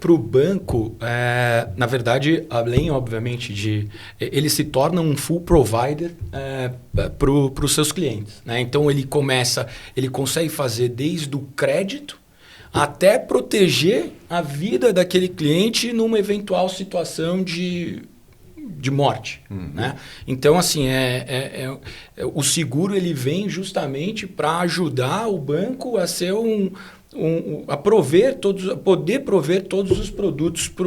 Para o banco, na verdade, além, obviamente, ele se torna um full provider para os seus clientes, né? Então, ele consegue fazer desde o crédito até proteger a vida daquele cliente numa eventual situação de morte. Né? Então, assim, o seguro ele vem justamente para ajudar o banco a ser a poder prover todos os produtos para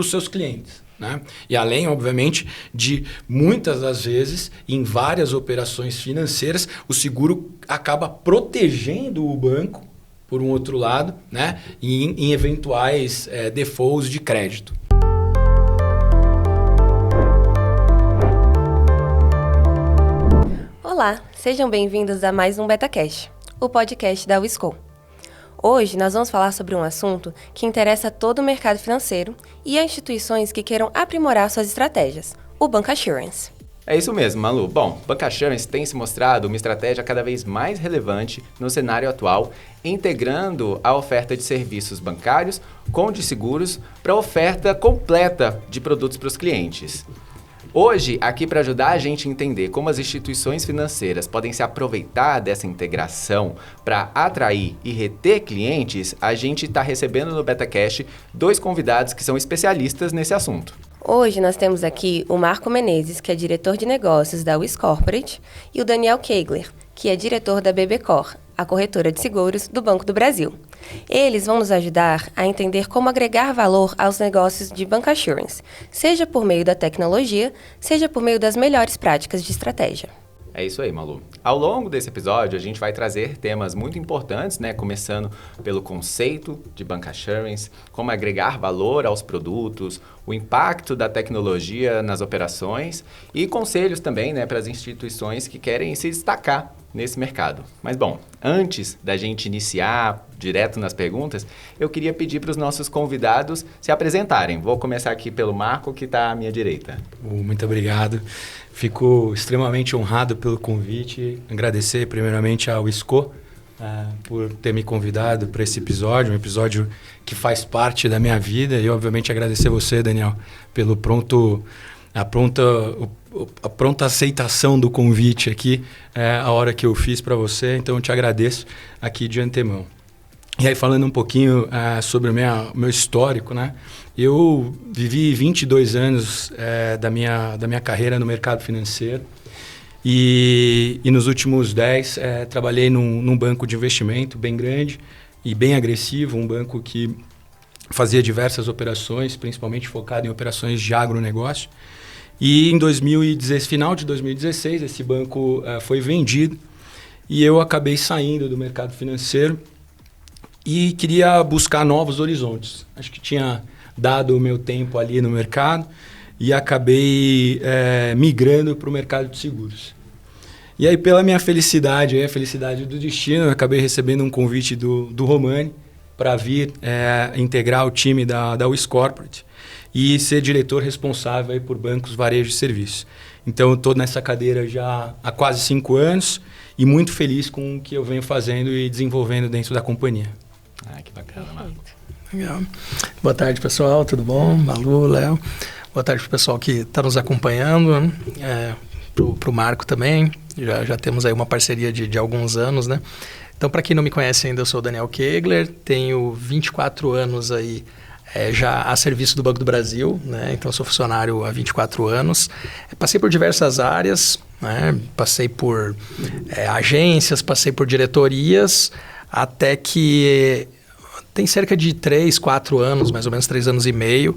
os seus clientes. Né? E além, obviamente, de muitas das vezes, em várias operações financeiras, o seguro acaba protegendo o banco, por um outro lado, né? em eventuais defaults de crédito. Olá, sejam bem-vindos a mais um BetaCast, o podcast da Wisco. Hoje nós vamos falar sobre um assunto que interessa a todo o mercado financeiro e a instituições que queiram aprimorar suas estratégias, o Bancassurance. É isso mesmo, Malu. Bom, Bancassurance tem se mostrado uma estratégia cada vez mais relevante no cenário atual, integrando a oferta de serviços bancários com de seguros para a oferta completa de produtos para os clientes. Hoje, aqui para ajudar a gente a entender como as instituições financeiras podem se aproveitar dessa integração para atrair e reter clientes, a gente está recebendo no BetaCast 2 convidados que são especialistas nesse assunto. Hoje nós temos aqui o Marco Menezes, que é diretor de negócios da Wiz Corporate, e o Daniel Kegler, que é diretor da BBCor, a corretora de seguros do Banco do Brasil. Eles vão nos ajudar a entender como agregar valor aos negócios de Bancassurance, seja por meio da tecnologia, seja por meio das melhores práticas de estratégia. É isso aí, Malu. Ao longo desse episódio, a gente vai trazer temas muito importantes, né? Começando pelo conceito de Bancassurance, como agregar valor aos produtos, o impacto da tecnologia nas operações e conselhos também, né, para as instituições que querem se destacar nesse mercado. Mas, bom, antes da gente iniciar direto nas perguntas, eu queria pedir para os nossos convidados se apresentarem. Vou começar aqui pelo Marco, que está à minha direita. Muito obrigado. Fico extremamente honrado pelo convite. Agradecer primeiramente ao Wisco por ter me convidado para esse episódio, um episódio que faz parte da minha vida. E, obviamente, agradecer você, Daniel, pelo a pronta aceitação do convite aqui, a hora que eu fiz para você. Então, eu te agradeço aqui de antemão. E aí, falando um pouquinho sobre o meu histórico, né? Eu vivi 22 anos da minha carreira no mercado financeiro e nos últimos 10 trabalhei num banco de investimento bem grande e bem agressivo, um banco que fazia diversas operações, principalmente focado em operações de agronegócio. E final de 2016, esse banco foi vendido e eu acabei saindo do mercado financeiro e queria buscar novos horizontes. Acho que tinha dado o meu tempo ali no mercado e acabei migrando para o mercado de seguros. E aí, pela minha felicidade, a felicidade do destino, eu acabei recebendo um convite do Romani para vir integrar o time da Wiz Corporate e ser diretor responsável aí por bancos, varejo e serviços. Então, eu estou nessa cadeira já há quase 5 anos e muito feliz com o que eu venho fazendo e desenvolvendo dentro da companhia. Que bacana, Marco. Legal. Boa tarde, pessoal. Tudo bom? Malu, Léo. Boa tarde para o pessoal que está nos acompanhando. Para o Marco também. Já temos aí uma parceria de alguns anos, né? Então, para quem não me conhece ainda, eu sou o Daniel Kegler. Tenho 24 anos aí já a serviço do Banco do Brasil, né? Então, sou funcionário há 24 anos. Passei por diversas áreas, né? Passei por agências, passei por diretorias, até que tem cerca de 3, 4 anos, mais ou menos 3 anos e meio,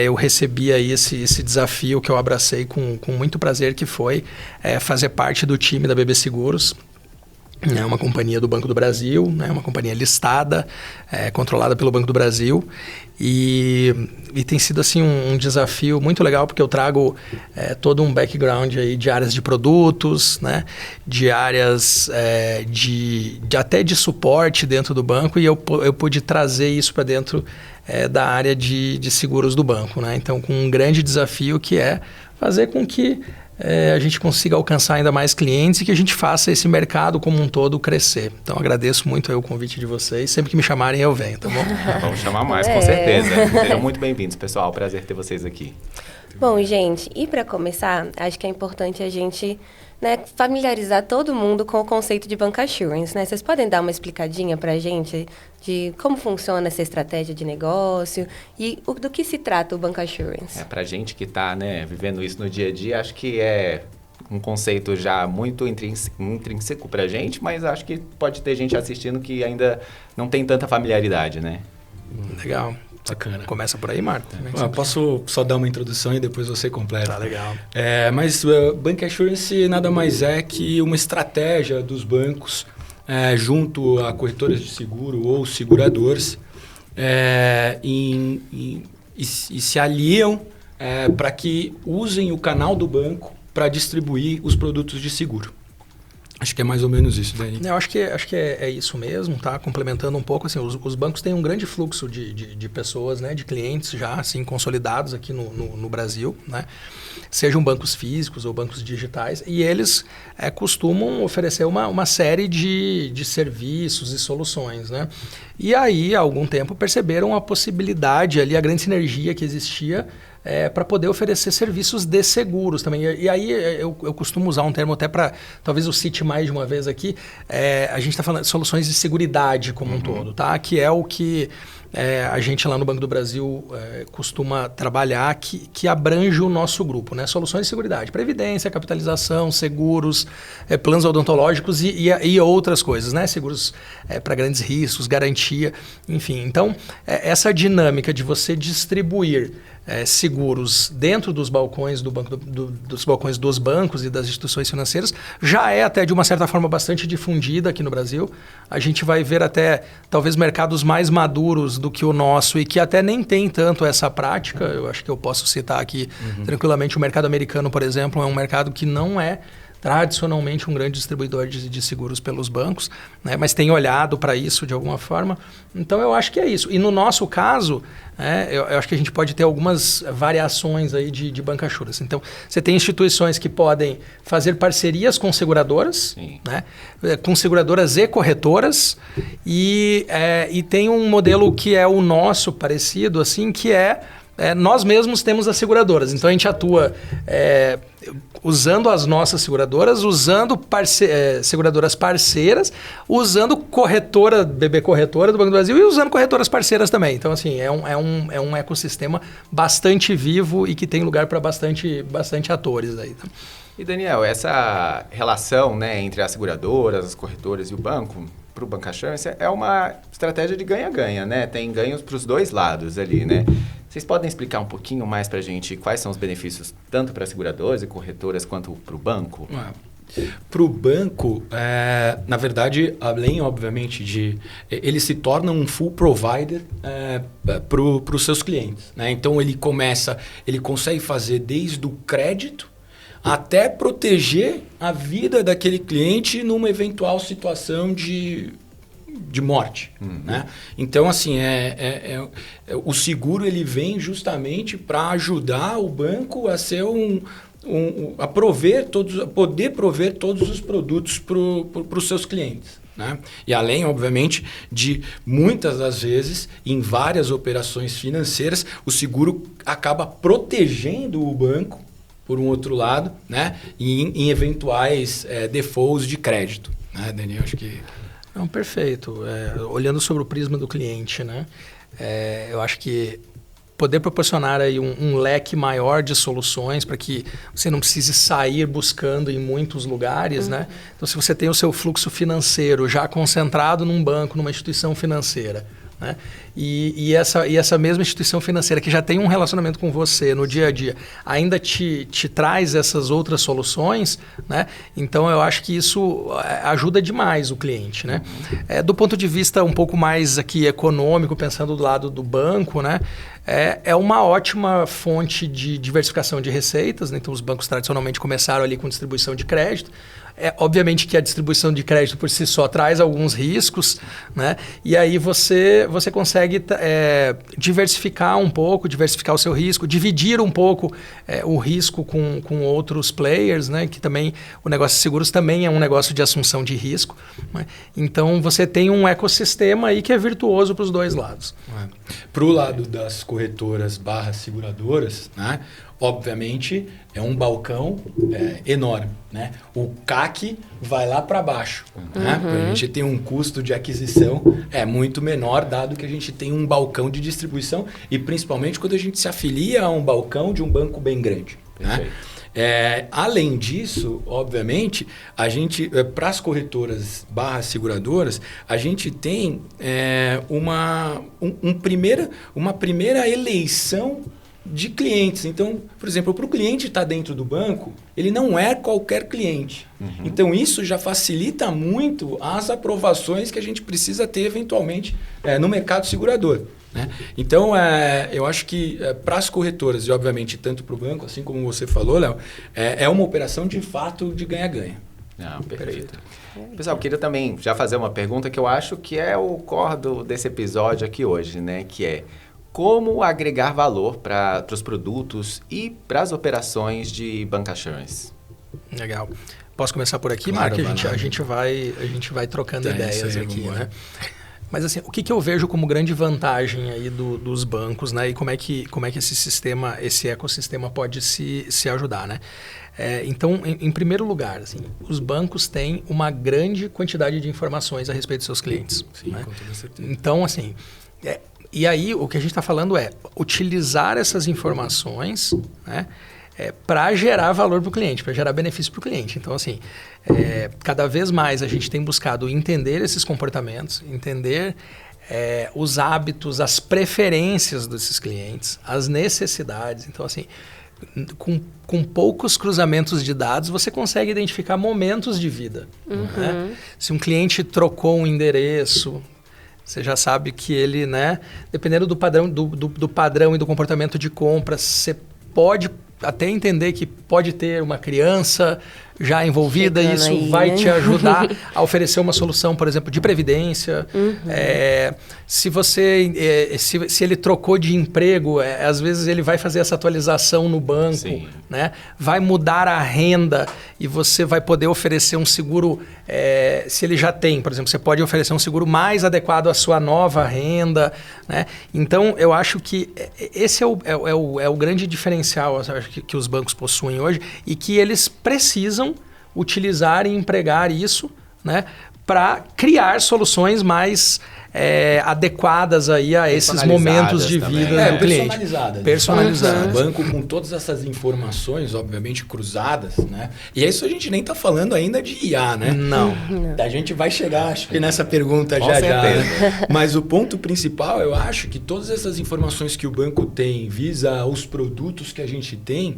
eu recebi aí esse desafio que eu abracei com muito prazer, que foi fazer parte do time da BB Seguros. É uma companhia do Banco do Brasil, né? Uma companhia listada, controlada pelo Banco do Brasil. E tem sido assim, um desafio muito legal, porque eu trago todo um background aí de áreas de produtos, né? De áreas até de suporte dentro do banco, e eu pude trazer isso para dentro da área de seguros do banco, né? Então, com um grande desafio que é fazer com que a gente consiga alcançar ainda mais clientes e que a gente faça esse mercado como um todo crescer. Então, agradeço muito aí o convite de vocês. Sempre que me chamarem, eu venho, tá bom? Vamos chamar mais, com certeza. Sejam muito bem-vindos, pessoal. Prazer ter vocês aqui. Bom, gente, e para começar, acho que é importante a gente, né, familiarizar todo mundo com o conceito de bancassurance, né? Vocês podem dar uma explicadinha para a gente de como funciona essa estratégia de negócio e do que se trata o bancassurance? Para a gente que está, né, vivendo isso no dia a dia, acho que é um conceito já muito intrínseco para a gente, mas acho que pode ter gente assistindo que ainda não tem tanta familiaridade, né? Legal. Bacana. Começa por aí, Marco. Posso só dar uma introdução e depois você completa. Tá legal. Mas bancassurance nada mais é que uma estratégia dos bancos junto a corretoras de seguro ou seguradores e se aliam para que usem o canal do banco para distribuir os produtos de seguro. Acho que é mais ou menos isso, Dani. Eu acho que é isso mesmo, tá? Complementando um pouco, assim, os bancos têm um grande fluxo de pessoas, né? De clientes já, assim, consolidados aqui no Brasil, né? Sejam bancos físicos ou bancos digitais, e eles costumam oferecer uma série de serviços e soluções, né? E aí, há algum tempo, perceberam a possibilidade ali, a grande sinergia que existia para poder oferecer serviços de seguros também. E aí eu costumo usar um termo até para, talvez eu cite mais de uma vez aqui, a gente está falando de soluções de seguridade como um todo, tá? Que é o que a gente lá no Banco do Brasil costuma trabalhar, que abrange o nosso grupo, né? Soluções de seguridade, previdência, capitalização, seguros, planos odontológicos e outras coisas, né? Seguros para grandes riscos, garantia, enfim. Então, essa dinâmica de você distribuir seguros dentro dos balcões do banco, dos balcões dos bancos e das instituições financeiras já é até de uma certa forma bastante difundida aqui no Brasil. A gente vai ver até talvez mercados mais maduros do que o nosso e que até nem tem tanto essa prática. Eu acho que eu posso citar aqui tranquilamente o mercado americano, por exemplo, é um mercado que não é tradicionalmente um grande distribuidor de seguros pelos bancos, né? Mas tem olhado para isso de alguma forma. Então, eu acho que é isso. E no nosso caso, eu acho que a gente pode ter algumas variações aí de bancassurance. Então, você tem instituições que podem fazer parcerias com seguradoras, né? Com seguradoras e corretoras, e tem um modelo que é o nosso parecido, assim, que nós mesmos temos as seguradoras. Então, a gente atua usando as nossas seguradoras, usando seguradoras parceiras, usando corretora, BB Corretora do Banco do Brasil e usando corretoras parceiras também. Então, assim, é um ecossistema bastante vivo e que tem lugar para bastante atores aí. Tá? E, Daniel, essa relação, né, entre as seguradoras, as corretoras e o banco, para o bancassurance, é uma estratégia de ganha-ganha, né? Tem ganhos para os dois lados ali, né? Vocês podem explicar um pouquinho mais para a gente quais são os benefícios tanto para seguradoras e corretoras quanto para o banco? Para o banco, na verdade, além, obviamente, ele se torna um full provider para os seus clientes, né? Então, ele consegue fazer desde o crédito até proteger a vida daquele cliente numa eventual situação de morte, né? Então, assim, o seguro ele vem justamente para ajudar o banco a ser a poder prover todos os produtos para os seus clientes, né? E além, obviamente, de muitas das vezes, em várias operações financeiras, o seguro acaba protegendo o banco por um outro lado, né? Em eventuais defaults de crédito, né, Daniel? Acho que... Não, perfeito. Olhando sobre o prisma do cliente, né? Eu acho que poder proporcionar aí um leque maior de soluções para que você não precise sair buscando em muitos lugares, né? Então, se você tem o seu fluxo financeiro já concentrado num banco, numa instituição financeira, né? E essa mesma instituição financeira que já tem um relacionamento com você no dia a dia ainda te traz essas outras soluções, né? Então eu acho que isso ajuda demais o cliente, né? Do ponto de vista um pouco mais aqui econômico, pensando do lado do banco, né? É uma ótima fonte de diversificação de receitas, né? Então os bancos tradicionalmente começaram ali com distribuição de crédito. Obviamente que a distribuição de crédito por si só traz alguns riscos, né? E aí você consegue consegue diversificar um pouco, diversificar o seu risco, dividir um pouco o risco com outros players, né? Que também o negócio de seguros também é um negócio de assunção de risco. Né? Então você tem um ecossistema aí que é virtuoso para os dois lados. Para o lado das corretoras / seguradoras, né? Obviamente é um balcão enorme, né? O CAC vai lá para baixo, né? A gente tem um custo de aquisição muito menor, dado que a gente tem um balcão de distribuição e principalmente quando a gente se afilia a um balcão de um banco bem grande, né? Além disso, obviamente, a gente, para as corretoras / seguradoras, a gente tem uma primeira eleição de clientes. Então, por exemplo, para o cliente estar dentro do banco, ele não é qualquer cliente. Então, isso já facilita muito as aprovações que a gente precisa ter, eventualmente, no mercado segurador. Né? Então, eu acho que para as corretoras, e obviamente tanto para o banco, assim como você falou, Léo, é uma operação de fato de ganha-ganha. Não, perfeito. Pessoal, queria também já fazer uma pergunta que eu acho que é o core desse episódio aqui hoje, né? Que é: como agregar valor para os produtos e para as operações de bancassurance? Legal. Posso começar por aqui, Claro, Marco? A gente vai trocando ideias aqui, né? Mas assim, o que eu vejo como grande vantagem aí dos bancos, né? E como é que esse ecossistema pode se ajudar, né? Então, em primeiro lugar, assim, os bancos têm uma grande quantidade de informações a respeito dos seus clientes. Sim, né? com toda certeza. Então, assim... E aí, o que a gente está falando é utilizar essas informações, né, para gerar valor para o cliente, para gerar benefício para o cliente. Então, assim, cada vez mais a gente tem buscado entender esses comportamentos, entender os hábitos, as preferências desses clientes, as necessidades. Então, assim, com poucos cruzamentos de dados, você consegue identificar momentos de vida. Né? Se um cliente trocou um endereço... Você já sabe que ele, né, dependendo do padrão, do padrão e do comportamento de compra, você pode até entender que pode ter uma criança já envolvida e isso aí, vai né? te ajudar a oferecer uma solução, por exemplo, de previdência. Se ele trocou de emprego, às vezes ele vai fazer essa atualização no banco, né? Vai mudar a renda e você vai poder oferecer um seguro, se ele já tem, por exemplo, você pode oferecer um seguro mais adequado à sua nova renda, né? Então, eu acho que esse é o grande diferencial, acho que os bancos possuem hoje e que eles precisam utilizar e empregar isso, né, para criar soluções mais adequadas aí a esses momentos de vida do cliente. Personalizadas. O banco com todas essas informações, obviamente, cruzadas, né? E isso a gente nem está falando ainda de IA, né? Não. A gente vai chegar, acho que nessa pergunta já. Né? Mas o ponto principal, eu acho que todas essas informações que o banco tem visa os produtos que a gente tem,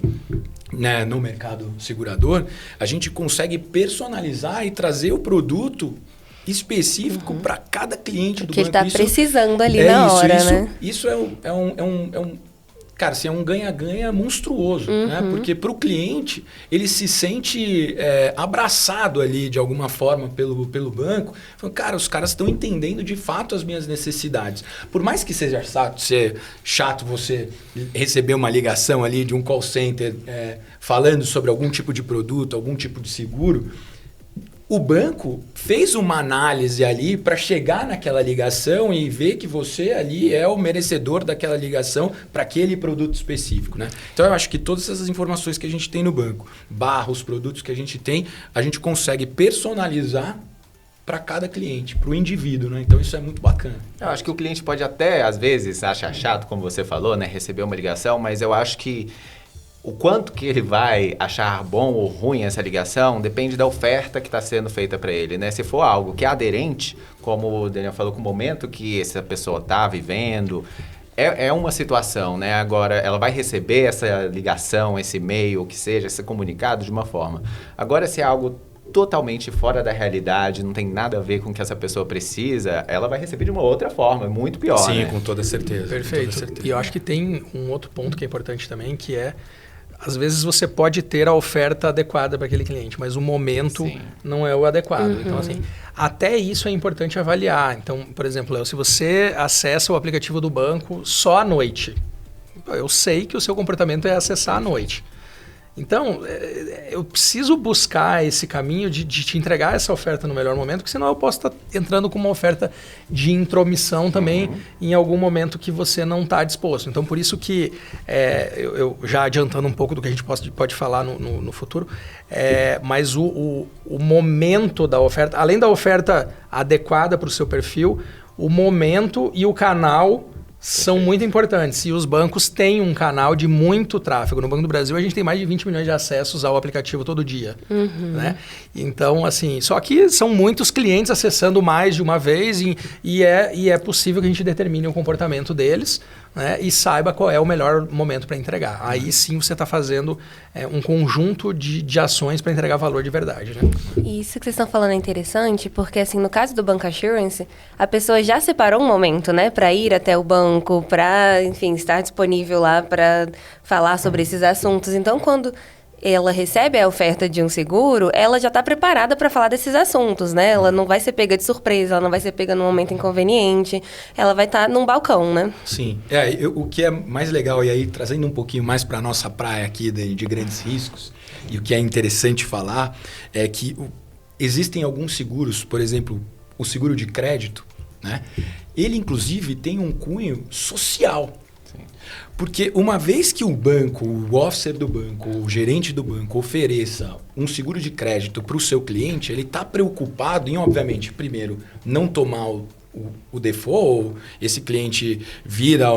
né, no mercado segurador, a gente consegue personalizar e trazer o produto específico para cada cliente do banco. Que ele está precisando ali na hora, né? Isso cara, assim, é um ganha-ganha monstruoso, né? Porque para o cliente, ele se sente abraçado ali de alguma forma pelo banco. Falando, cara, os caras estão entendendo de fato as minhas necessidades. Por mais que seja chato você receber uma ligação ali de um call center falando sobre algum tipo de produto, algum tipo de seguro, o banco fez uma análise ali para chegar naquela ligação e ver que você ali é o merecedor daquela ligação para aquele produto específico, né? Então, eu acho que todas essas informações que a gente tem no banco, os produtos que a gente tem, a gente consegue personalizar para cada cliente, para o indivíduo, né? Então, isso é muito bacana. Eu acho que o cliente pode até, às vezes, achar chato, como você falou, né? Receber uma ligação, mas eu acho que o quanto que ele vai achar bom ou ruim essa ligação depende da oferta que está sendo feita para ele, né? Se for algo que é aderente, como o Daniel falou, com o momento que essa pessoa está vivendo, é uma situação, né? Agora, ela vai receber essa ligação, esse e-mail, o que seja, esse comunicado de uma forma. Agora, se é algo totalmente fora da realidade, não tem nada a ver com o que essa pessoa precisa, ela vai receber de uma outra forma, muito pior, Sim, né? com toda certeza. Perfeito. Com toda certeza. E eu acho que tem um outro ponto que é importante também, que é às vezes você pode ter a oferta adequada para aquele cliente, mas o momento não é o adequado. Então, assim, até isso é importante avaliar. Então, por exemplo, Léo, se você acessa o aplicativo do banco só à noite, eu sei que o seu comportamento é acessar à noite. Então, eu preciso buscar esse caminho de te entregar essa oferta no melhor momento, porque senão eu posso estar entrando com uma oferta de intromissão também em algum momento que você não está disposto. Então, por isso que, eu já adiantando um pouco do que a gente pode falar no futuro, mas o momento da oferta, além da oferta adequada para o seu perfil, o momento e o canal são muito importantes. E os bancos têm um canal de muito tráfego. No Banco do Brasil, a gente tem mais de 20 milhões de acessos ao aplicativo todo dia. Né? Então, assim, só que são muitos clientes acessando mais de uma vez e é possível que a gente determine o comportamento deles, né? E saiba qual é o melhor momento para entregar. Aí sim você está fazendo um conjunto de ações para entregar valor de verdade. Né? Isso que vocês estão falando é interessante, porque assim, no caso do Bancassurance, a pessoa já separou um momento, né, para ir até o banco, para, enfim, estar disponível lá para falar sobre esses assuntos. Então, quando ela recebe a oferta de um seguro, ela já está preparada para falar desses assuntos, né? Ela não vai ser pega de surpresa, ela não vai ser pega num momento inconveniente, ela vai estar num balcão, né? Sim. O que é mais legal, e aí trazendo um pouquinho mais para a nossa praia aqui de grandes riscos, e o que é interessante falar é que existem alguns seguros, por exemplo, o seguro de crédito, né? Ele, inclusive, tem um cunho social. Porque uma vez que o banco, o officer do banco, o gerente do banco ofereça um seguro de crédito para o seu cliente, ele está preocupado em, obviamente, primeiro, não tomar o default, esse cliente vira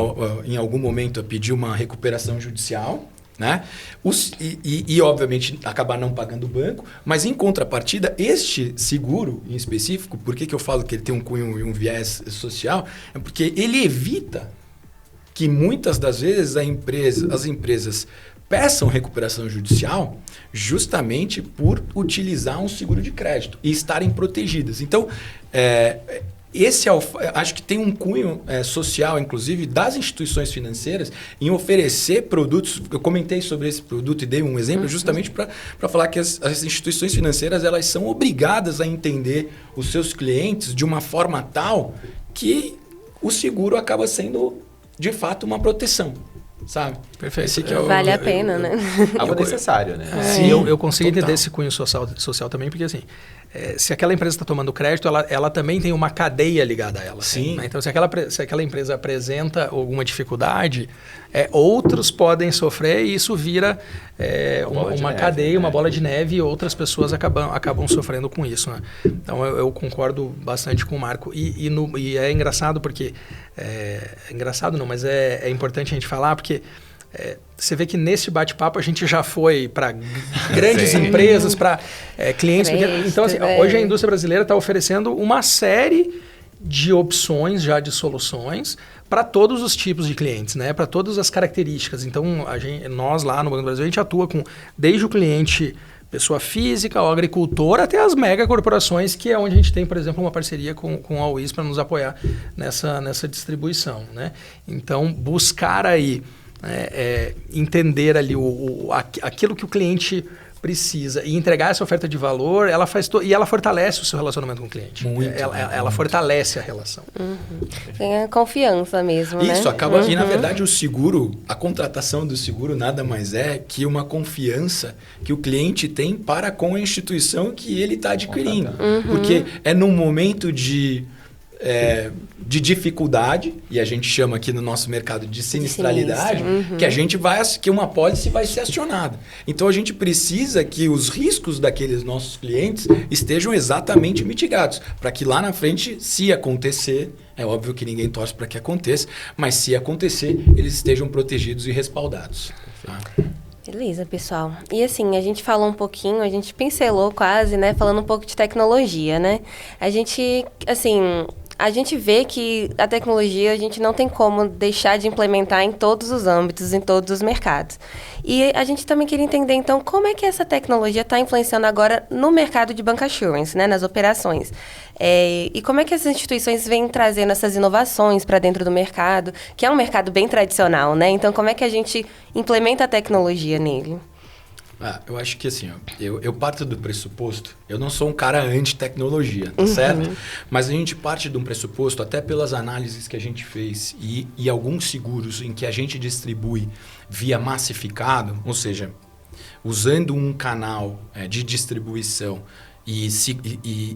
em algum momento a pedir uma recuperação judicial, né? E, obviamente, acabar não pagando o banco, mas em contrapartida, este seguro em específico, por que eu falo que ele tem um cunho e um viés social? É porque ele evita que muitas das vezes as empresas peçam recuperação judicial justamente por utilizar um seguro de crédito e estarem protegidas. Então, acho que tem um cunho social, inclusive, das instituições financeiras em oferecer produtos. Eu comentei sobre esse produto e dei um exemplo justamente para falar que as instituições financeiras elas são obrigadas a entender os seus clientes de uma forma tal que o seguro acaba sendo de fato uma proteção, sabe? Perfeito. Vale a pena, né? Algo necessário, né? Sim, eu consigo entender esse cunho social também, porque assim, se aquela empresa está tomando crédito, ela também tem uma cadeia ligada a ela. Sim. Né? Então, se aquela empresa apresenta alguma dificuldade, outros podem sofrer e isso vira uma cadeia, né? Uma bola de neve, e outras pessoas acabam sofrendo com isso. Né? Então, eu concordo bastante com o Marco. E é engraçado porque... engraçado não, mas é importante a gente falar porque... você vê que nesse bate-papo a gente já foi para grandes empresas, para clientes. Então, assim, hoje a indústria brasileira está oferecendo uma série de opções já de soluções para todos os tipos de clientes, né? Para todas as características. Então, nós lá no Banco do Brasil, a gente atua com desde o cliente pessoa física, o agricultor, até as megacorporações, que é onde a gente tem, por exemplo, uma parceria com a UIS para nos apoiar nessa distribuição, né? Então, buscar aí entender ali aquilo que o cliente precisa e entregar essa oferta de valor, e ela fortalece o seu relacionamento com o cliente. Ela fortalece a relação. Tem a confiança mesmo, né? Isso, acaba... E, na verdade, o seguro, a contratação do seguro nada mais é que uma confiança que o cliente tem para com a instituição que ele está adquirindo. Porque é num momento de dificuldade, e a gente chama aqui no nosso mercado de sinistralidade, que uma apólice vai ser acionada. Então, a gente precisa que os riscos daqueles nossos clientes estejam exatamente mitigados, para que lá na frente, se acontecer, é óbvio que ninguém torce para que aconteça, mas se acontecer, eles estejam protegidos e respaldados. Tá? Beleza, pessoal. E assim, a gente falou um pouquinho, a gente pincelou quase, né? Falando um pouco de tecnologia, né? A gente, assim, a gente vê que a tecnologia a gente não tem como deixar de implementar em todos os âmbitos, em todos os mercados. E a gente também queria entender, então, como é que essa tecnologia está influenciando agora no mercado de bancassurance, né, nas operações. E como é que as instituições vêm trazendo essas inovações para dentro do mercado, que é um mercado bem tradicional, né? Então, como é que a gente implementa a tecnologia nele? Eu acho que assim, ó, eu parto do pressuposto, eu não sou um cara anti-tecnologia, tá certo? Mas a gente parte de um pressuposto, até pelas análises que a gente fez e alguns seguros em que a gente distribui via massificado, ou seja, usando um canal de distribuição e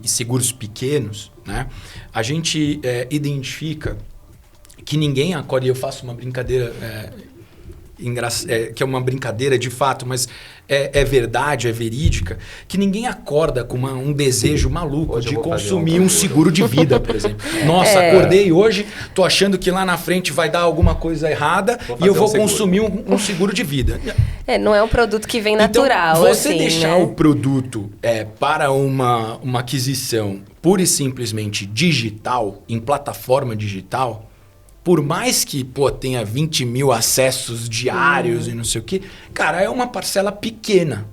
seguros pequenos, né? A gente identifica que ninguém acorda, e eu faço uma brincadeira... que é uma brincadeira de fato, mas é verdade, é verídica, que ninguém acorda com um desejo maluco hoje de consumir um seguro de vida, por exemplo. Nossa, acordei hoje, tô achando que lá na frente vai dar alguma coisa errada e eu vou consumir um seguro de vida. Não é um produto que vem natural. Então, você assim, deixar né? o produto para uma aquisição pura e simplesmente digital, em plataforma digital, por mais que tenha 20 mil acessos diários e não sei o quê, cara, é uma parcela pequena.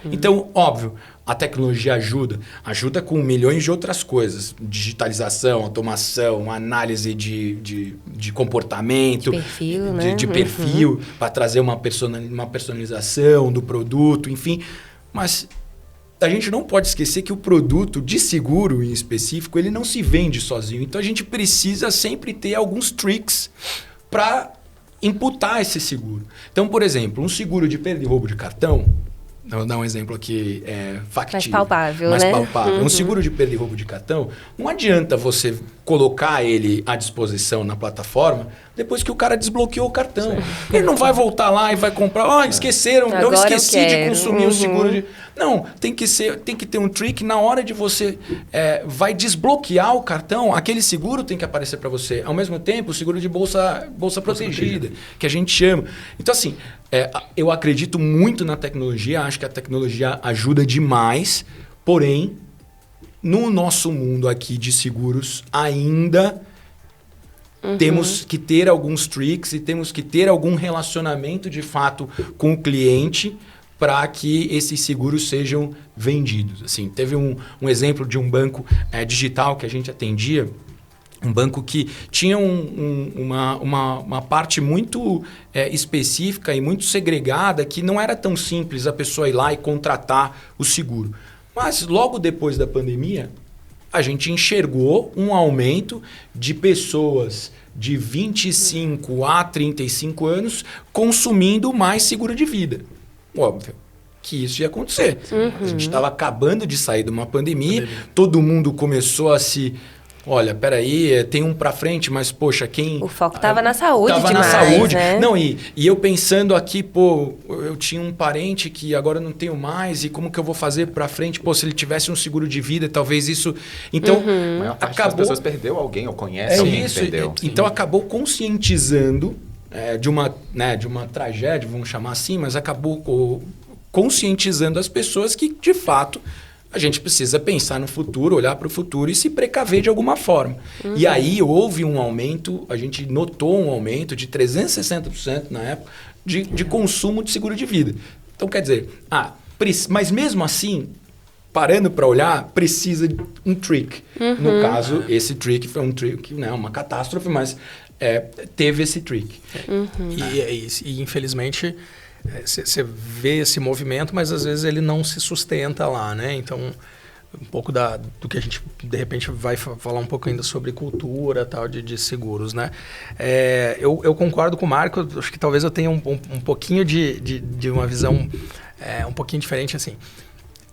Então, óbvio, a tecnologia ajuda com milhões de outras coisas. Digitalização, automação, análise de comportamento. De perfil, né? De perfil, para trazer uma personalização do produto, enfim. Mas... a gente não pode esquecer que o produto de seguro em específico, ele não se vende sozinho. Então, a gente precisa sempre ter alguns tricks para imputar esse seguro. Então, por exemplo, um seguro de perda e roubo de cartão, vou dar um exemplo aqui factível. Mais palpável. Um seguro de perda e roubo de cartão, não adianta você colocar ele à disposição na plataforma depois que o cara desbloqueou o cartão. Ele não vai voltar lá e vai comprar. Esqueceram, eu esqueci de consumir o seguro de... Não, tem que ter um trick na hora de você vai desbloquear o cartão, aquele seguro tem que aparecer para você. Ao mesmo tempo, o seguro de bolsa protegida, que a gente chama. Então, assim, eu acredito muito na tecnologia, acho que a tecnologia ajuda demais, porém, no nosso mundo aqui de seguros, ainda temos que ter alguns tricks e temos que ter algum relacionamento de fato com o cliente para que esses seguros sejam vendidos. Assim, teve um exemplo de um banco digital que a gente atendia, um banco que tinha uma parte muito específica e muito segregada, que não era tão simples a pessoa ir lá e contratar o seguro. Mas logo depois da pandemia, a gente enxergou um aumento de pessoas de 25 a 35 anos consumindo mais seguro de vida. Óbvio que isso ia acontecer. A gente estava acabando de sair de uma pandemia, todo mundo começou a se... Olha, peraí, tem um para frente, mas poxa, quem... O foco estava na saúde demais, na saúde, né? Não, e eu pensando aqui, eu tinha um parente que agora não tenho mais, e como que eu vou fazer para frente? Se ele tivesse um seguro de vida, talvez isso... Então, a maior parte das pessoas perdeu alguém ou conhece alguém que perdeu. Então, acabou conscientizando de uma tragédia, vamos chamar assim, mas acabou conscientizando as pessoas que, de fato... a gente precisa pensar no futuro, olhar para o futuro e se precaver de alguma forma. E aí houve um aumento, a gente notou um aumento de 360% na época de consumo de seguro de vida. Então, quer dizer, mas mesmo assim, parando para olhar, precisa de um trick. No caso, esse trick foi um trick, uma catástrofe, mas teve esse trick. E infelizmente... Você vê esse movimento, mas às vezes ele não se sustenta lá, né? Então, um pouco do que a gente, de repente, vai falar um pouco ainda sobre cultura tal, de seguros, né? Eu concordo com o Marco, acho que talvez eu tenha um pouquinho de uma visão um pouquinho diferente, assim.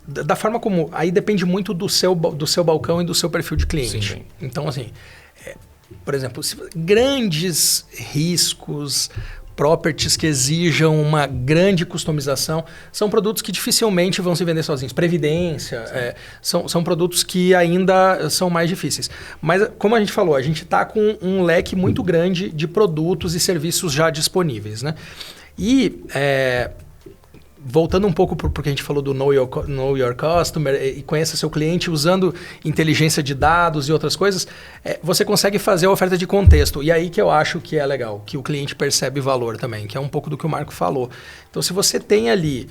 Da forma como... Aí depende muito do seu balcão e do seu perfil de cliente. Sim. Então, assim, por exemplo, grandes riscos... properties que exijam uma grande customização, são produtos que dificilmente vão se vender sozinhos. Previdência, são produtos que ainda são mais difíceis. Mas, como a gente falou, a gente está com um leque muito grande de produtos e serviços já disponíveis, né? E voltando um pouco porque a gente falou do Know Your Customer e conheça seu cliente usando inteligência de dados e outras coisas, você consegue fazer a oferta de contexto. E aí que eu acho que é legal, que o cliente percebe valor também, que é um pouco do que o Marco falou. Então, se você tem ali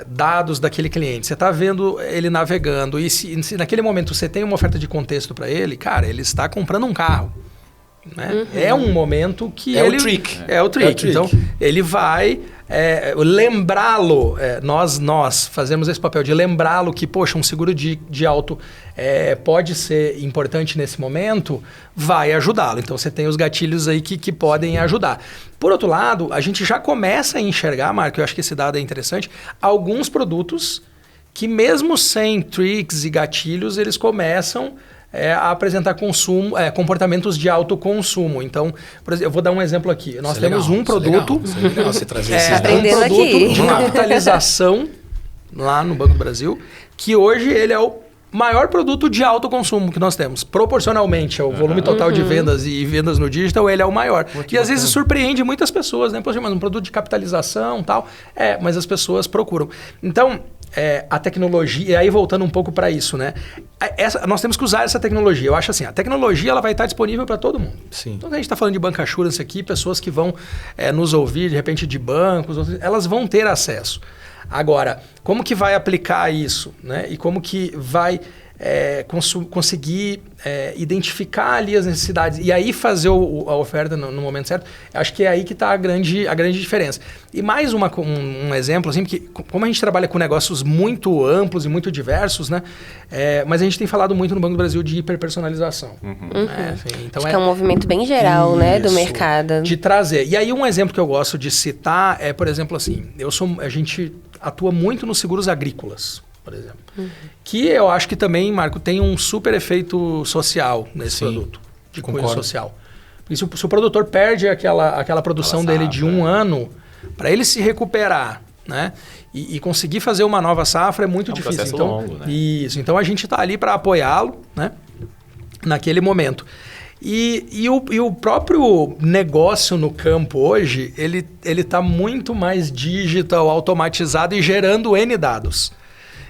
dados daquele cliente, você está vendo ele navegando e se naquele momento você tem uma oferta de contexto para ele, cara, ele está comprando um carro. Né? É um momento que o trick. É o trick. Então, ele vai lembrá-lo. Nós fazemos esse papel de lembrá-lo que, poxa, um seguro de auto pode ser importante nesse momento, vai ajudá-lo. Então, você tem os gatilhos aí que podem ajudar. Por outro lado, a gente já começa a enxergar, Marco, eu acho que esse dado é interessante, alguns produtos que mesmo sem tricks e gatilhos, eles começam a apresentar comportamentos de autoconsumo. Então, por exemplo, eu vou dar um exemplo aqui. Nós temos um produto... É legal você trazer esses um produto de capitalização lá no Banco do Brasil, que hoje ele é o maior produto de autoconsumo que nós temos. Proporcionalmente ao volume total de vendas e vendas no digital, ele é o maior. E às vezes surpreende muitas pessoas, né? Poxa, mas um produto de capitalização e tal. Mas as pessoas procuram. Então, a tecnologia... E aí, voltando um pouco para isso, né? Nós temos que usar essa tecnologia. Eu acho assim, a tecnologia ela vai estar disponível para todo mundo. Sim. Então, a gente está falando de bancassurance aqui, pessoas que vão nos ouvir, de repente, de bancos, elas vão ter acesso. Agora, como que vai aplicar isso, né? E como que vai conseguir identificar ali as necessidades e aí fazer a oferta no momento certo? Acho que é aí que está a grande diferença. E mais um exemplo, assim, porque como a gente trabalha com negócios muito amplos e muito diversos, né? Mas a gente tem falado muito no Banco do Brasil de hiperpersonalização. Então acho que é um movimento bem geral, né, do mercado. De trazer. E aí um exemplo que eu gosto de citar é, por exemplo, assim, a gente atua muito nos seguros agrícolas, por exemplo. Que eu acho que também, Marco, tem um super efeito social nesse produto, de cunho social. Porque se o produtor perde aquela produção dele de um ano, para ele se recuperar, né, e conseguir fazer uma nova safra é muito difícil. Processo longo, né? Isso. Então a gente está ali para apoiá-lo, né, naquele momento. E o próprio negócio no campo hoje, ele está muito mais digital, automatizado e gerando N dados.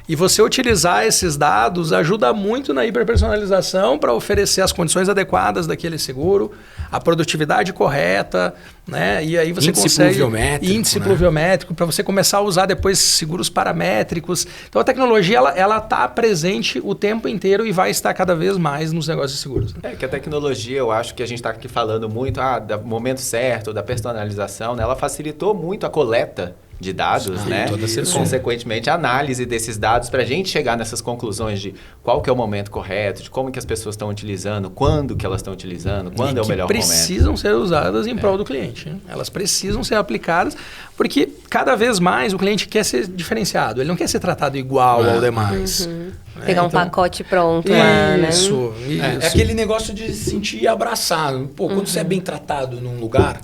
E você utilizar esses dados ajuda muito na hiperpersonalização para oferecer as condições adequadas daquele seguro, a produtividade correta, né? E aí você consegue... Índice pluviométrico, para você começar a usar depois seguros paramétricos. Então a tecnologia ela está presente o tempo inteiro e vai estar cada vez mais nos negócios de seguros. Né? Que a tecnologia, eu acho que a gente está aqui falando muito do momento certo, da personalização, né? Ela facilitou muito a coleta de dados, né? Consequentemente, a análise desses dados para a gente chegar nessas conclusões de qual que é o momento correto, de como que as pessoas estão utilizando, quando que elas estão utilizando, quando é o melhor momento. Precisam ser usadas em prol do cliente. Né? Elas precisam ser aplicadas porque cada vez mais o cliente quer ser diferenciado. Ele não quer ser tratado igual ao demais. Pegar um pacote pronto lá, né? Isso. É aquele negócio de se sentir abraçado. Pô, quando você é bem tratado num lugar...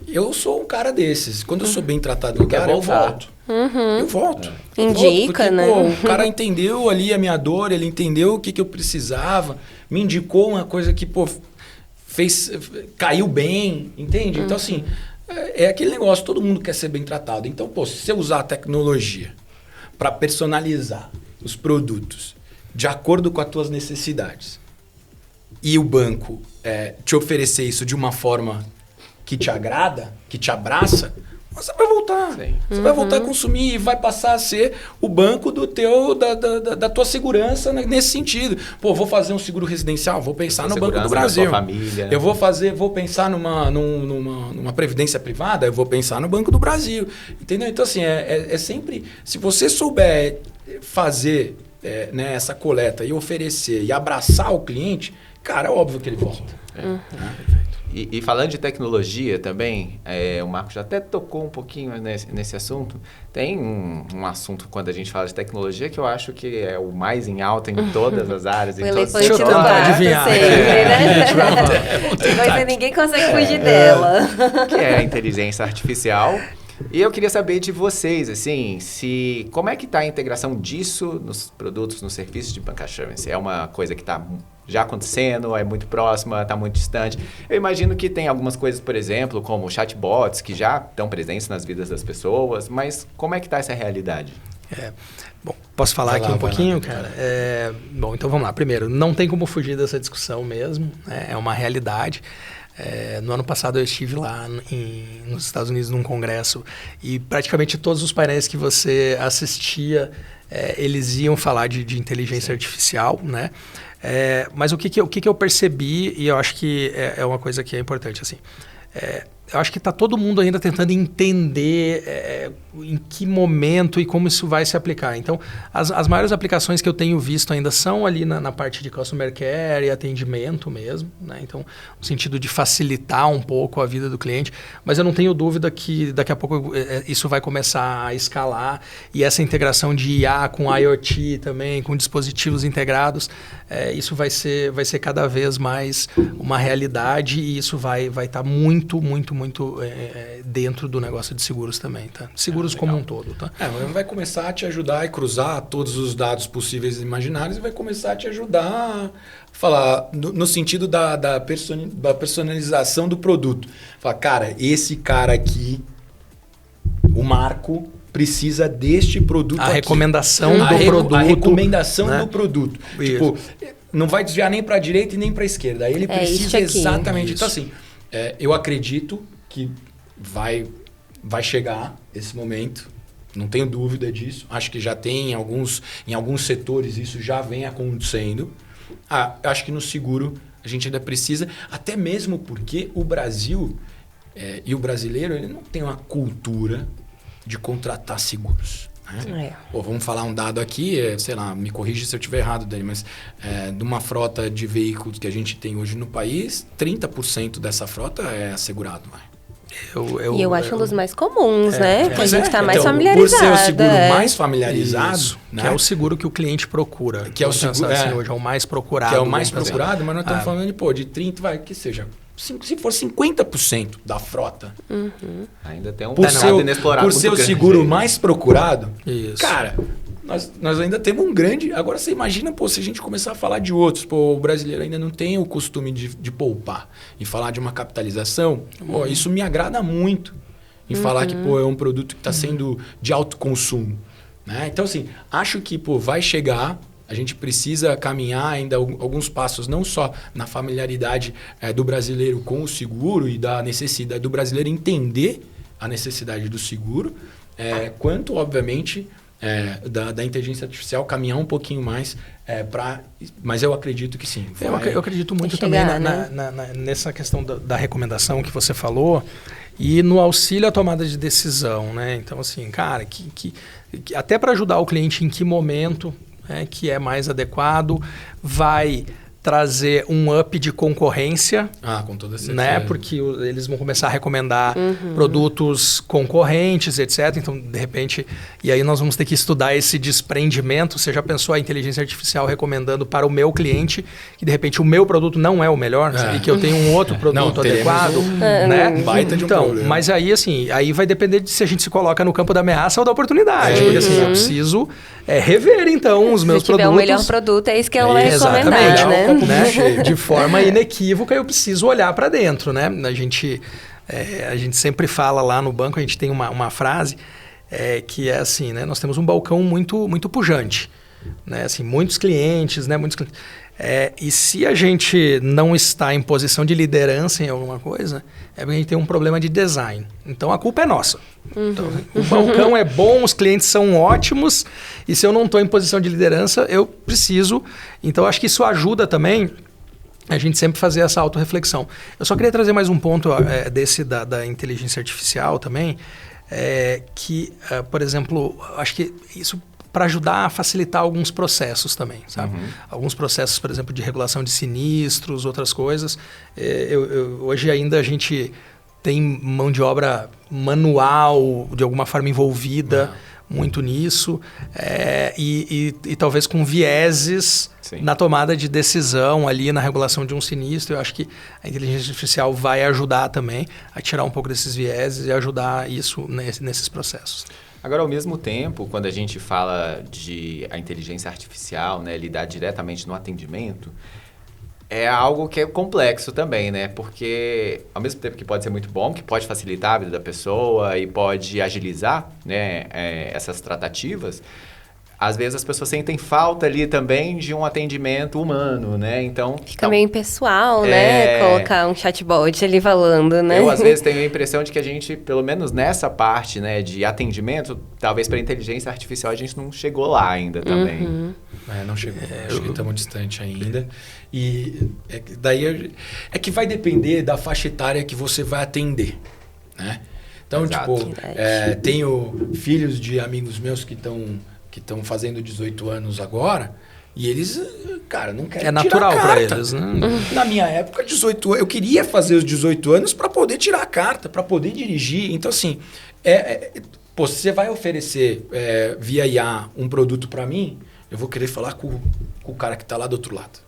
Eu sou um cara desses. Quando eu sou bem tratado no lugar, eu volto. Eu volto. Indica, porque, né? Pô, o cara entendeu ali a minha dor, ele entendeu o que eu precisava, me indicou uma coisa que, pô, caiu bem, entende? Então, assim, é aquele negócio, todo mundo quer ser bem tratado. Então, pô, se você usar a tecnologia para personalizar os produtos de acordo com as tuas necessidades e o banco te oferecer isso de uma forma que te agrada, que te abraça, você vai voltar. Sim. Você vai voltar a consumir e vai passar a ser o banco da tua segurança nesse sentido. Pô, vou fazer um seguro residencial, vou pensar no Banco do Brasil. Família, né? Eu vou pensar numa previdência privada, eu vou pensar no Banco do Brasil. Entendeu? Então, assim, é sempre... Se você souber fazer né, essa coleta e oferecer e abraçar o cliente, cara, é óbvio que ele volta. Perfeito. E falando de tecnologia também, o Marco já até tocou um pouquinho nesse assunto. Tem um assunto quando a gente fala de tecnologia que eu acho que é o mais em alta em todas as áreas. Em todos os Deixa eu tentar adivinhar. Ninguém consegue fugir dela. Que é a inteligência artificial. E eu queria saber de vocês, assim, como é que está a integração disso nos produtos, nos serviços de bancassurance? É uma coisa que está já acontecendo, é muito próxima, está muito distante? Eu imagino que tem algumas coisas, por exemplo, como chatbots, que já estão presentes nas vidas das pessoas, mas como é que está essa realidade? Bom, posso falar aqui um pouquinho, cara? Bom, então vamos lá. Primeiro, não tem como fugir dessa discussão mesmo, né? É uma realidade. No ano passado eu estive lá nos Estados Unidos num congresso e praticamente todos os painéis que você assistia, eles iam falar de inteligência artificial, né? Mas o que eu percebi, e eu acho que é uma coisa que é importante, assim, eu acho que está todo mundo ainda tentando entender em que momento e como isso vai se aplicar. Então, as maiores aplicações que eu tenho visto ainda são ali na parte de customer care e atendimento mesmo, né? Então, no sentido de facilitar um pouco a vida do cliente, mas eu não tenho dúvida que daqui a pouco isso vai começar a escalar e essa integração de IA com IoT também, com dispositivos integrados, isso vai ser cada vez mais uma realidade e isso vai estar muito dentro do negócio de seguros também, tá? Seguros como um todo, tá? Vai começar a te ajudar a cruzar todos os dados possíveis e imaginários e vai começar a te ajudar a falar no sentido da personalização do produto. Falar, cara, esse cara aqui, o Marco, precisa deste produto aqui. Recomendação do produto. A recomendação, né, do produto. Isso. Tipo, não vai desviar nem para a direita e nem para a esquerda. Aí ele precisa exatamente. Isso. Então, assim, eu acredito que vai chegar esse momento, não tenho dúvida disso. Acho que já tem em alguns setores isso já vem acontecendo. Acho que no seguro a gente ainda precisa, até mesmo porque o Brasil e o brasileiro ele não tem uma cultura de contratar seguros. Vamos falar um dado aqui, sei lá, me corrija se eu estiver errado, Dani, mas de uma frota de veículos que a gente tem hoje no país, 30% dessa frota é assegurado. Eu acho um dos mais comuns, né? Que a gente está mais familiarizado. Por ser o seguro mais familiarizado, isso, né? Que é o seguro que o cliente procura. Que é o seguro, assim, hoje é o mais procurado. Que é o mais procurado, mas nós estamos falando de 30%, que seja. Se for 50% da frota, ainda tem um mercado inexplorado. Por ser o seguro mais procurado, isso. Cara, nós ainda temos um grande... Agora você imagina, se a gente começar a falar de outros, o brasileiro ainda não tem o costume de poupar e falar de uma capitalização, isso me agrada muito em falar que é um produto que está sendo de alto consumo. Né? Então, assim, acho que vai chegar... A gente precisa caminhar ainda alguns passos, não só na familiaridade do brasileiro com o seguro e da necessidade do brasileiro entender a necessidade do seguro, quanto, obviamente, da inteligência artificial caminhar um pouquinho mais mas eu acredito que sim. Eu acredito muito também nessa questão da recomendação que você falou e no auxílio à tomada de decisão, né? Então, assim, cara, que até para ajudar o cliente em que momento... que é mais adequado, vai trazer um up de concorrência. Com toda certeza. Né? Porque eles vão começar a recomendar produtos concorrentes, etc. Então, de repente... E aí nós vamos ter que estudar esse desprendimento. Você já pensou a inteligência artificial recomendando para o meu cliente que, de repente, o meu produto não é o melhor e que eu tenho um outro produto adequado? Né? Baita de um problema. Mas aí, assim, aí vai depender de se a gente se coloca no campo da ameaça ou da oportunidade. Porque, assim, eu preciso rever, então, os meus produtos. Se tiver o melhor produto, é isso que ela vai recomendar, né? De forma inequívoca, eu preciso olhar para dentro, né? A gente sempre fala lá no banco, a gente tem uma frase que é assim, né? Nós temos um balcão muito, muito pujante, né? Assim, muitos clientes, né? E se a gente não está em posição de liderança em alguma coisa, é porque a gente tem um problema de design. Então, a culpa é nossa. Então, o balcão é bom, os clientes são ótimos, e se eu não estou em posição de liderança, eu preciso... Então, acho que isso ajuda também a gente sempre fazer essa autorreflexão. Eu só queria trazer mais um ponto desse da inteligência artificial também, que, por exemplo, acho que isso... para ajudar a facilitar alguns processos também, sabe? Alguns processos, por exemplo, de regulação de sinistros, outras coisas. Hoje ainda a gente tem mão de obra manual, de alguma forma envolvida, muito nisso, e talvez com vieses Sim. na tomada de decisão ali, na regulação de um sinistro. Eu acho que a inteligência artificial vai ajudar também a tirar um pouco desses vieses e ajudar isso nesses processos. Agora, ao mesmo tempo, quando a gente fala de a inteligência artificial, né, lidar diretamente no atendimento, é algo que é complexo também, né? Porque, ao mesmo tempo que pode ser muito bom, que pode facilitar a vida da pessoa e pode agilizar, né, essas tratativas, às vezes as pessoas sentem falta ali também de um atendimento humano, né? Então... Fica meio impessoal, né? Colocar um chatbot ali falando, né? Eu, às vezes, tenho a impressão de que a gente, pelo menos nessa parte, né, de atendimento, talvez para a inteligência artificial a gente não chegou lá ainda também. Não chegou. Acho que estamos distante ainda. E daí é que vai depender da faixa etária que você vai atender, né? Então, Exato. tipo, tenho filhos de amigos meus que estão fazendo 18 anos agora e eles, cara, não querem tirar natural a carta. para eles, né? Na minha época, 18 anos, eu queria fazer os 18 anos para poder tirar a carta, para poder dirigir. Então, assim, se você vai oferecer via IA um produto para mim, eu vou querer falar com o cara que está lá do outro lado.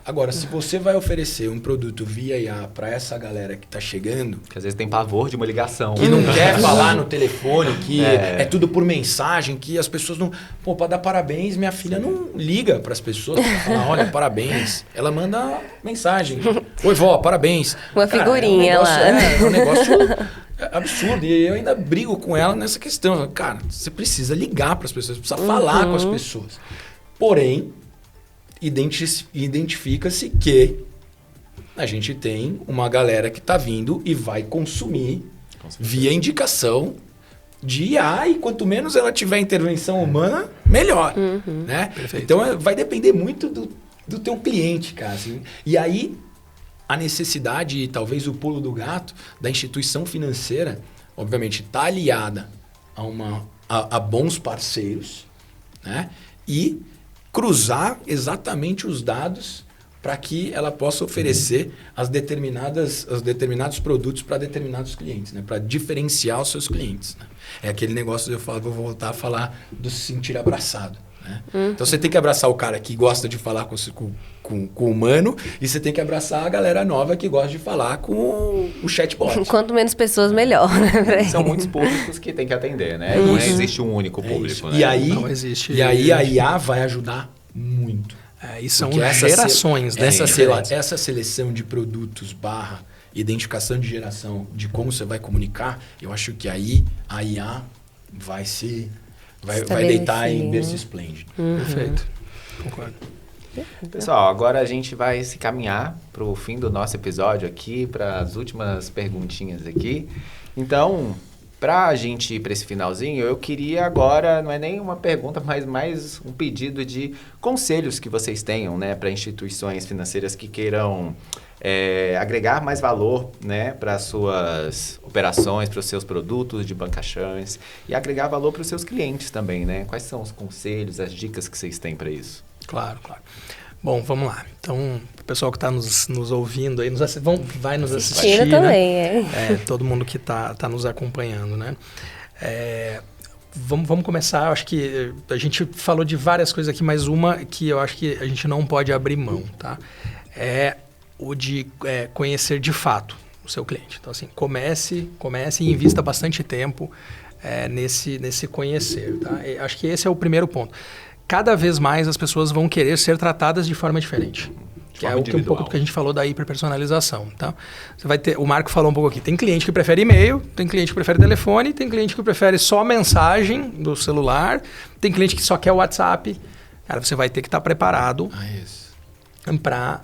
Agora, se você vai oferecer um produto via IA para essa galera que está chegando... Que às vezes tem pavor de uma ligação. Que não quer falar no telefone, que é tudo por mensagem, que as pessoas não... Pô, para dar parabéns, minha filha não liga para as pessoas para falar, olha, parabéns. Ela manda mensagem. Oi, vó, parabéns. Uma figurinha lá. É um negócio absurdo. E eu ainda brigo com ela nessa questão. Cara, você precisa ligar para as pessoas, precisa falar com as pessoas. Porém... identifica-se que a gente tem uma galera que está vindo e vai consumir via indicação de IA, e quanto menos ela tiver intervenção humana, melhor. Né? Então, vai depender muito do teu cliente, cara. Assim. E aí, a necessidade e talvez o pulo do gato da instituição financeira, obviamente, está aliada a bons parceiros, né? E cruzar exatamente os dados para que ela possa oferecer os determinados produtos para determinados clientes, né? Para diferenciar os seus clientes. Né? É aquele negócio que eu falo, vou voltar a falar do se sentir abraçado. Né? Então você tem que abraçar o cara que gosta de falar com o humano, e você tem que abraçar a galera nova que gosta de falar com o chatbot. Quanto menos pessoas, melhor. São muitos públicos que tem que atender, né? Não existe um único público. Né? E aí, não existe. E aí a IA vai ajudar muito. E são gerações, né? Essa seleção de produtos / identificação de geração de como você vai comunicar, eu acho que aí a IA vai deitar em berço esplêndido. Perfeito. Concordo. Pessoal, agora a gente vai se caminhar para o fim do nosso episódio aqui, para as últimas perguntinhas aqui. Então, para a gente ir para esse finalzinho, eu queria agora, não é nem uma pergunta, mas mais um pedido de conselhos que vocês tenham, né, para instituições financeiras que queiram agregar mais valor, né, para as suas operações, para os seus produtos de bancachãs e agregar valor para os seus clientes também, né? Quais são os conselhos, as dicas que vocês têm para isso? Claro. Bom, vamos lá. Então, o pessoal que está nos ouvindo aí, vai nos assistir, também, né? Todo mundo que está nos acompanhando, né? Vamos começar. Eu acho que a gente falou de várias coisas aqui, mas uma que eu acho que a gente não pode abrir mão, tá? É o de conhecer de fato o seu cliente. Então, assim, comece e invista bastante tempo nesse conhecer, tá? Acho que esse é o primeiro ponto. Cada vez mais as pessoas vão querer ser tratadas de forma diferente. Que é um pouco do que a gente falou da hiperpersonalização. Tá? Você vai ter, o Marco falou um pouco aqui. Tem cliente que prefere e-mail, tem cliente que prefere telefone, tem cliente que prefere só mensagem do celular, tem cliente que só quer o WhatsApp. Cara, você vai ter que estar preparado para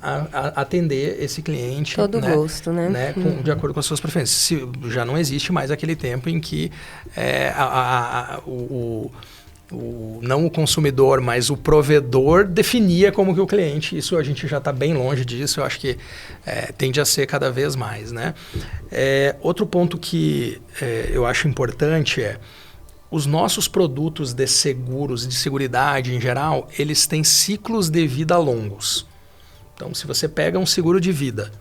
atender esse cliente. Todo gosto, né? De acordo com as suas preferências. Já não existe mais aquele tempo em que não o consumidor, mas o provedor definia como que o cliente. Isso a gente já está bem longe disso. Eu acho que tende a ser cada vez mais, né? Outro ponto que eu acho importante os nossos produtos de seguros, de seguridade em geral, eles têm ciclos de vida longos. Então, se você pega um seguro de vida,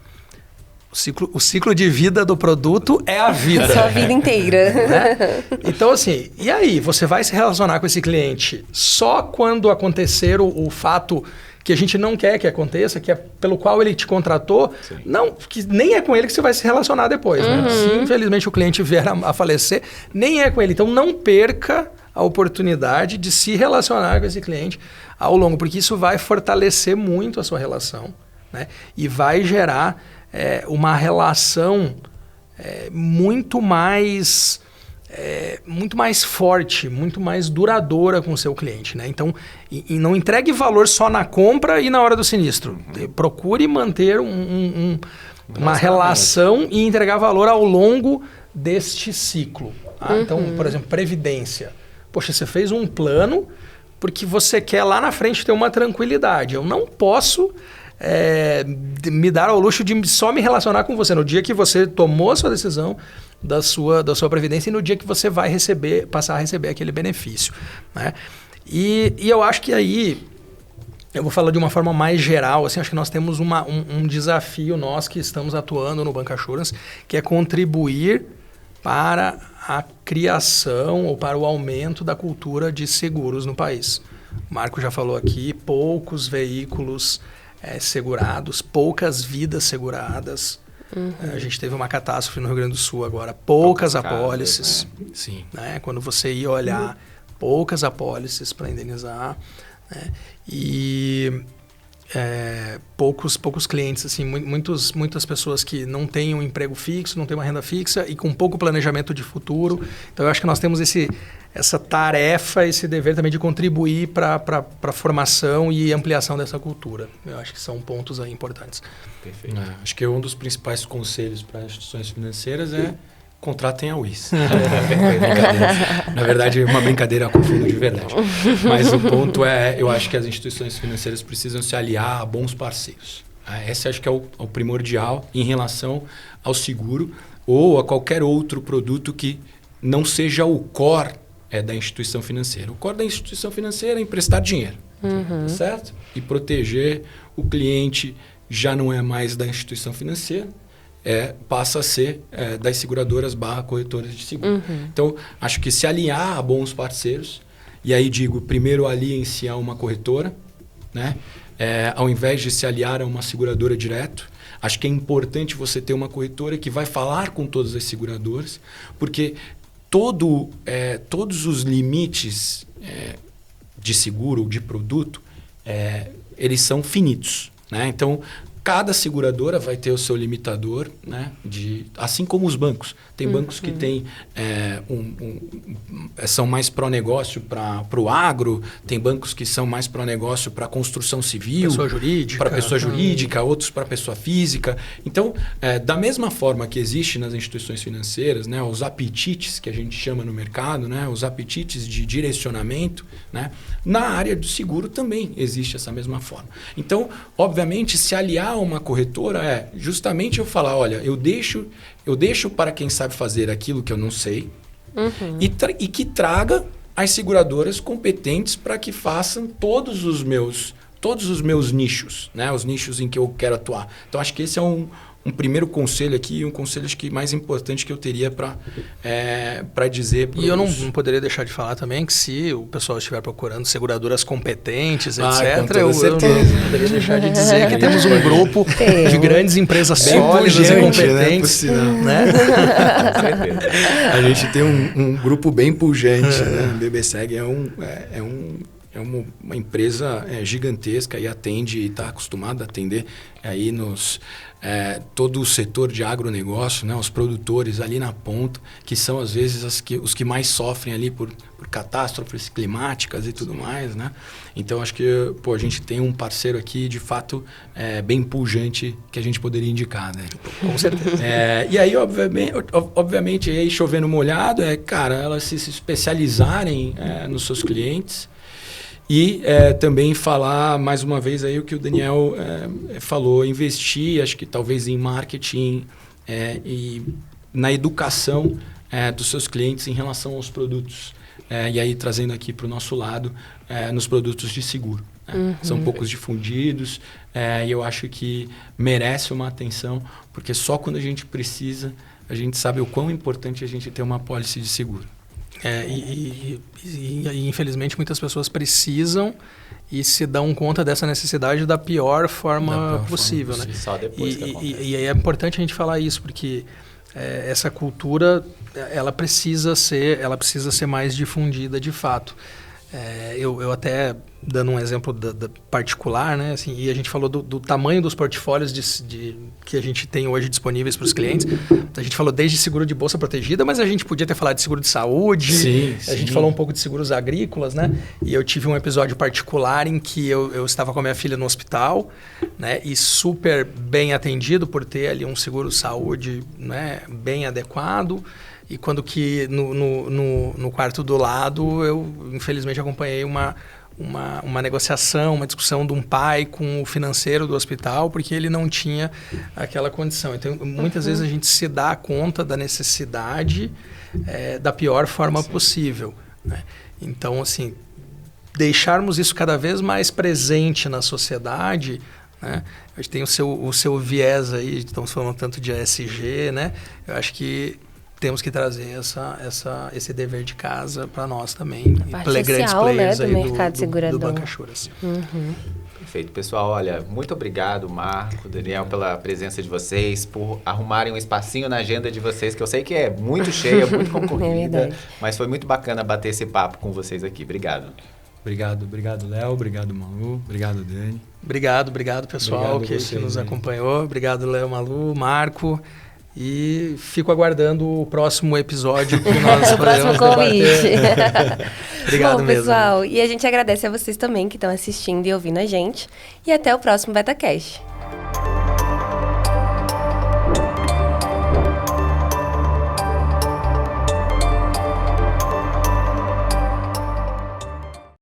O ciclo de vida do produto é a vida. Sua vida inteira. Né? Então, assim, e aí? Você vai se relacionar com esse cliente só quando acontecer o fato que a gente não quer que aconteça, que é pelo qual ele te contratou, não, que nem é com ele que você vai se relacionar depois. Né? Se, infelizmente, o cliente vier a falecer, nem é com ele. Então, não perca a oportunidade de se relacionar com esse cliente ao longo, porque isso vai fortalecer muito a sua relação, né? E vai gerar uma relação muito mais forte, muito mais duradoura com o seu cliente, né? Então, e não entregue valor só na compra e na hora do sinistro. Procure manter uma relação e entregar valor ao longo deste ciclo. Tá? Então, por exemplo, previdência. Poxa, você fez um plano porque você quer lá na frente ter uma tranquilidade. Eu não posso me dar ao luxo de só me relacionar com você no dia que você tomou a sua decisão da sua previdência e no dia que você vai passar a receber aquele benefício, né? E eu acho que aí, eu vou falar de uma forma mais geral, assim, acho que nós temos um desafio, nós que estamos atuando no Bancassurance, que é contribuir para a criação ou para o aumento da cultura de seguros no país. O Marco já falou aqui, poucos veículos segurados, poucas vidas seguradas. A gente teve uma catástrofe no Rio Grande do Sul agora, poucas apólices. Sim. Né? Quando você ia olhar, poucas apólices para indenizar. Né? E poucos clientes, assim, muitas pessoas que não têm um emprego fixo, não têm uma renda fixa e com pouco planejamento de futuro. Então, eu acho que nós temos essa tarefa, esse dever também de contribuir para a formação e ampliação dessa cultura. Eu acho que são pontos aí importantes. Perfeito. Acho que um dos principais conselhos para instituições financeiras é contratem a WIS. Na verdade, é uma brincadeira com fundo de verdade. Mas o ponto eu acho que as instituições financeiras precisam se aliar a bons parceiros. Esse acho que é o primordial em relação ao seguro ou a qualquer outro produto que não seja o core da instituição financeira. O core da instituição financeira é emprestar dinheiro, certo? E proteger o cliente já não é mais da instituição financeira, passa a ser das seguradoras / corretoras de seguro. Então, acho que se alinhar a bons parceiros, e aí digo, primeiro aliem-se a uma corretora, né? Ao invés de se aliar a uma seguradora direto, acho que é importante você ter uma corretora que vai falar com todas as seguradoras, porque todos os limites de seguro, de produto, eles são finitos, né? Então, cada seguradora vai ter o seu limitador, né? Assim como os bancos. Tem bancos que têm, são mais pró-negócio para o agro, tem bancos que são mais pró-negócio para construção civil. Pessoa jurídica. Para pessoa jurídica, outros para pessoa física. Então, da mesma forma que existe nas instituições financeiras, né? Os apetites que a gente chama no mercado, né? Os apetites de direcionamento, né? Na área do seguro também existe essa mesma forma. Então, obviamente, se aliar a uma corretora justamente eu falar, olha, eu deixo para quem sabe fazer aquilo que eu não sei e que traga as seguradoras competentes para que façam todos os meus nichos, né? Os nichos em que eu quero atuar. Então, acho que esse é um primeiro conselho aqui, um conselho acho que mais importante que eu teria para dizer. E eu não poderia deixar de falar também que se o pessoal estiver procurando seguradoras competentes, etc., eu não poderia deixar de dizer que temos um grupo de grandes empresas bem sólidas e competentes. Né? A gente tem um grupo bem pujante. Né? O BBSEG é uma empresa gigantesca e atende e está acostumada a atender aí todo o setor de agronegócio, né? Os produtores ali na ponta, que são às vezes os que mais sofrem ali por catástrofes climáticas e tudo mais, né? Então acho que a gente tem um parceiro aqui de fato bem pujante que a gente poderia indicar, né? Com certeza. E aí obviamente aí chovendo molhado elas se especializarem nos seus clientes. E também falar, mais uma vez, aí o que o Daniel falou, investir, acho que talvez em marketing e na educação dos seus clientes em relação aos produtos. E aí, trazendo aqui para o nosso lado, nos produtos de seguro. né? São poucos difundidos, e eu acho que merece uma atenção, porque só quando a gente precisa, a gente sabe o quão importante a gente ter uma apólice de seguro. E infelizmente muitas pessoas precisam e se dão conta dessa necessidade da pior forma possível, né? Só depois que acontece. E é importante a gente falar isso, porque essa cultura ela precisa ser mais difundida de fato. Eu até, dando um exemplo particular, né, assim, e a gente falou do tamanho dos portfólios que a gente tem hoje disponíveis para os clientes. A gente falou desde seguro de bolsa protegida, mas a gente podia ter falado de seguro de saúde. Sim. A gente falou um pouco de seguros agrícolas, né? E eu tive um episódio particular em que eu estava com a minha filha no hospital, né, e super bem atendido por ter ali um seguro saúde, né, bem adequado. E quando que no quarto do lado, eu infelizmente acompanhei uma negociação, uma discussão de um pai com o financeiro do hospital, porque ele não tinha aquela condição. Então, muitas vezes a gente se dá conta da necessidade da pior forma possível, né? Então, assim, deixarmos isso cada vez mais presente na sociedade, né? A gente tem o seu viés aí, estamos falando tanto de ESG, né? Eu acho que temos que trazer esse dever de casa para nós também. Grandes players, né, do mercado segurador. Do Bancassurance. Perfeito, pessoal. Olha, muito obrigado, Marco, Daniel, pela presença de vocês, por arrumarem um espacinho na agenda de vocês, que eu sei que é muito cheia, muito concorrida, mas foi muito bacana bater esse papo com vocês aqui. Obrigado. Obrigado, Léo. Obrigado, Malu. Obrigado, Dani. Obrigado, pessoal, que nos acompanhou. Obrigado, Léo, Malu, Marco. E fico aguardando o próximo episódio que nós podemos debater. Obrigado. Bom, mesmo. Pessoal, e a gente agradece a vocês também que estão assistindo e ouvindo a gente. E até o próximo BetaCast.